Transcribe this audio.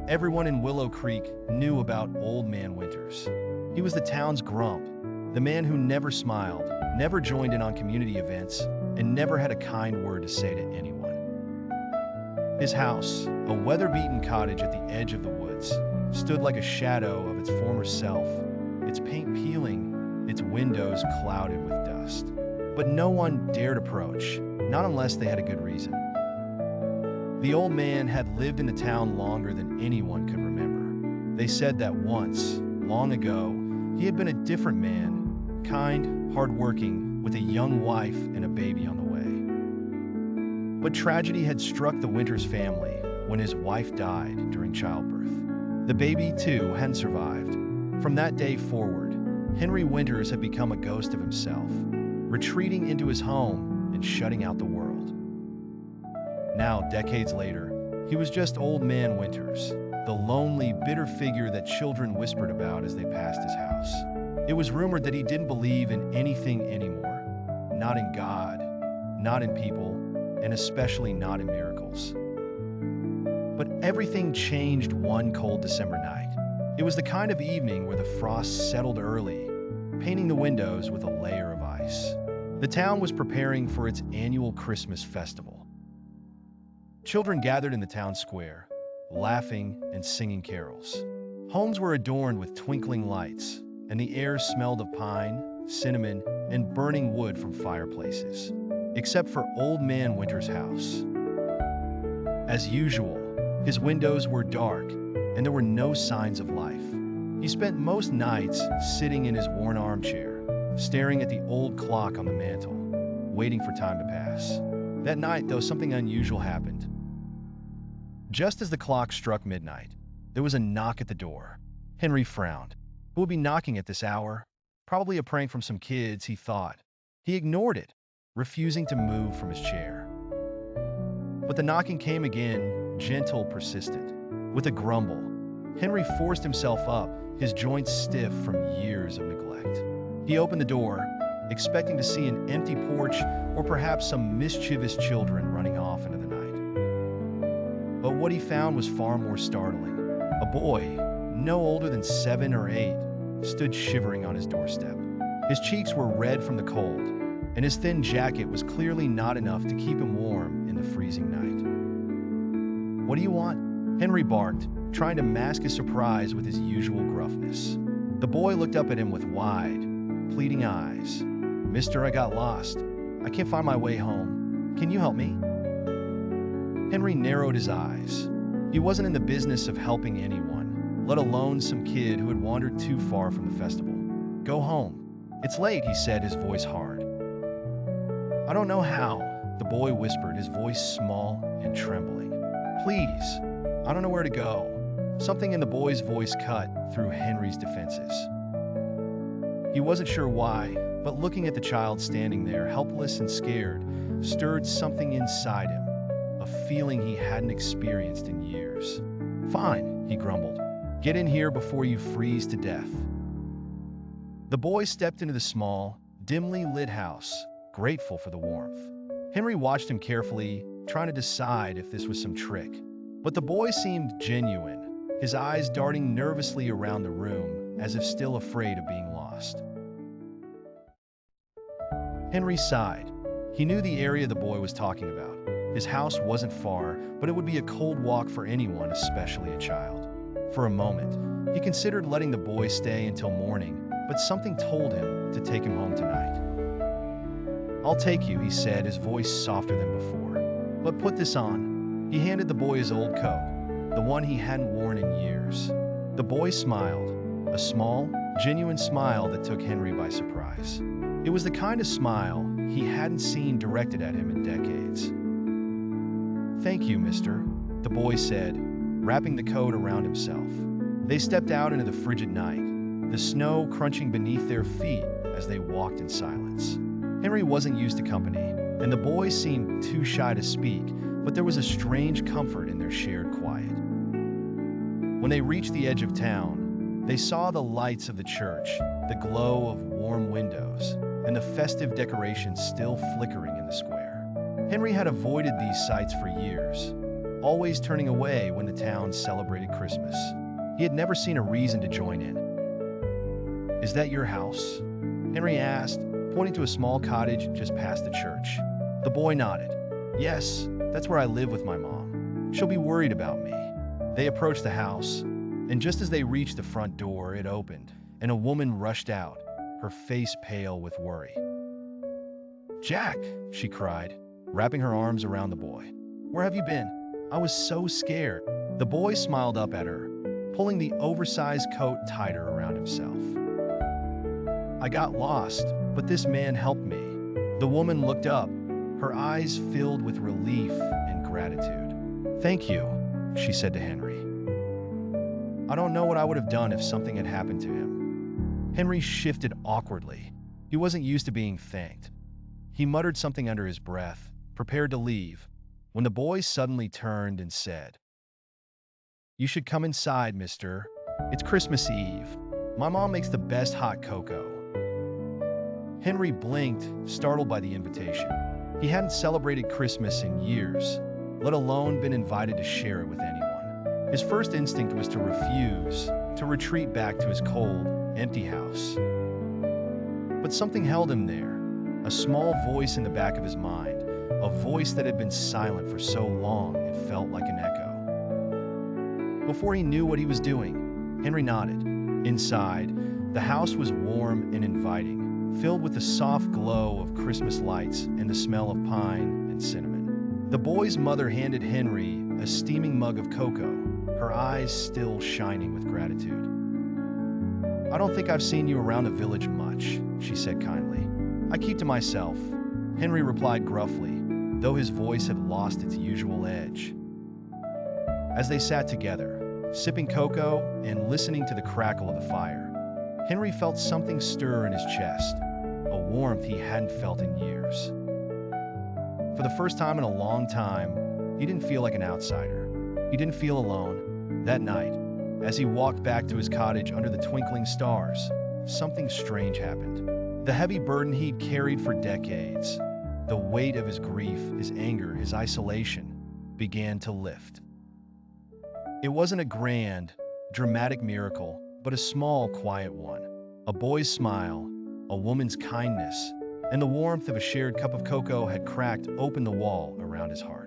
Everyone in Willow Creek knew about Old Man Winters. He was the town's grump, the man who never smiled, never joined in on community events, and never had a kind word to say to anyone. His house, a weather-beaten cottage at the edge of the woods, stood like a shadow of its former self, its paint peeling, its windows clouded with dust. But no one dared approach, not unless they had a good reason. The old man had lived in the town longer than anyone could remember. They said that once, long ago, he had been a different man, kind, hardworking, with a young wife and a baby on the way. But tragedy had struck the Winters family when his wife died during childbirth. The baby, too, hadn't survived. From that day forward, Henry Winters had become a ghost of himself, retreating into his home and shutting out the world. Now, decades later, he was just Old Man Winters, the lonely, bitter figure that children whispered about as they passed his house. It was rumored that he didn't believe in anything anymore, not in God, not in people, and especially not in miracles. But everything changed one cold December night. It was the kind of evening where the frost settled early, painting the windows with a layer of ice. The town was preparing for its annual Christmas festival. Children gathered in the town square, laughing and singing carols. Homes were adorned with twinkling lights, and the air smelled of pine, cinnamon, and burning wood from fireplaces. Except for Old Man Winter's house. As usual, his windows were dark, and there were no signs of life. He spent most nights sitting in his worn armchair, staring at the old clock on the mantel, waiting for time to pass. That night, though, something unusual happened. Just as the clock struck midnight, there was a knock at the door. Henry frowned. Who would be knocking at this hour? Probably a prank from some kids, he thought. He ignored it, refusing to move from his chair. But the knocking came again, gentle, persistent. With a grumble, Henry forced himself up, his joints stiff from years of neglect. He opened the door, expecting to see an empty porch or perhaps some mischievous children running off into the night. But what he found was far more startling. A boy, no older than 7 or 8, stood shivering on his doorstep. His cheeks were red from the cold, and his thin jacket was clearly not enough to keep him warm in the freezing night. "What do you want?" Henry barked, trying to mask his surprise with his usual gruffness. The boy looked up at him with wide, pleading eyes. "Mister, I got lost. I can't find my way home. Can you help me?" Henry narrowed his eyes. He wasn't in the business of helping anyone, let alone some kid who had wandered too far from the festival. "Go home. It's late," he said, his voice hard. "I don't know how," the boy whispered, his voice small and trembling. "Please, I don't know where to go." Something in the boy's voice cut through Henry's defenses. He wasn't sure why, but looking at the child standing there, helpless and scared, stirred something inside him, a feeling he hadn't experienced in years. "Fine," he grumbled. "Get in here before you freeze to death." The boy stepped into the small, dimly lit house, grateful for the warmth. Henry watched him carefully, trying to decide if this was some trick. But the boy seemed genuine, his eyes darting nervously around the room, as if still afraid of being lost. Henry sighed. He knew the area the boy was talking about. His house wasn't far, but it would be a cold walk for anyone, especially a child. For a moment, he considered letting the boy stay until morning, but something told him to take him home tonight. "I'll take you," he said, his voice softer than before. "But put this on." He handed the boy his old coat, the one he hadn't worn in years. The boy smiled, a small, genuine smile that took Henry by surprise. It was the kind of smile he hadn't seen directed at him in decades. "Thank you, mister," the boy said, wrapping the coat around himself. They stepped out into the frigid night, the snow crunching beneath their feet as they walked in silence. Henry wasn't used to company, and the boy seemed too shy to speak, but there was a strange comfort in their shared quiet. When they reached the edge of town, they saw the lights of the church, the glow of warm windows, and the festive decorations still flickering in the square. Henry had avoided these sights for years, always turning away when the town celebrated Christmas. He had never seen a reason to join in. "Is that your house?" Henry asked, pointing to a small cottage just past the church. The boy nodded. "Yes, that's where I live with my mom. She'll be worried about me." They approached the house, and just as they reached the front door, it opened, and a woman rushed out, her face pale with worry. "Jack!" she cried, wrapping her arms around the boy. "Where have you been? I was so scared." The boy smiled up at her, pulling the oversized coat tighter around himself. "I got lost, but this man helped me." The woman looked up, her eyes filled with relief and gratitude. "Thank you," she said to Henry. "I don't know what I would have done if something had happened to him." Henry shifted awkwardly. He wasn't used to being thanked. He muttered something under his breath, prepared to leave, when the boy suddenly turned and said, "You should come inside, mister. It's Christmas Eve. My mom makes the best hot cocoa." Henry blinked, startled by the invitation. He hadn't celebrated Christmas in years, let alone been invited to share it with anyone. His first instinct was to refuse, to retreat back to his cold, empty house. But something held him there, a small voice in the back of his mind, a voice that had been silent for so long it felt like an echo. Before he knew what he was doing, Henry nodded. Inside, the house was warm and inviting, filled with the soft glow of Christmas lights and the smell of pine and cinnamon. The boy's mother handed Henry a steaming mug of cocoa, her eyes still shining with gratitude. "I don't think I've seen you around the village much," she said kindly. "I keep to myself," Henry replied gruffly, though his voice had lost its usual edge. As they sat together, sipping cocoa and listening to the crackle of the fire, Henry felt something stir in his chest, a warmth he hadn't felt in years. For the first time in a long time, he didn't feel like an outsider. He didn't feel alone. That night, as he walked back to his cottage under the twinkling stars, something strange happened. The heavy burden he'd carried for decades, the weight of his grief, his anger, his isolation, began to lift. It wasn't a grand, dramatic miracle, but a small, quiet one. A boy's smile, a woman's kindness, and the warmth of a shared cup of cocoa had cracked open the wall around his heart.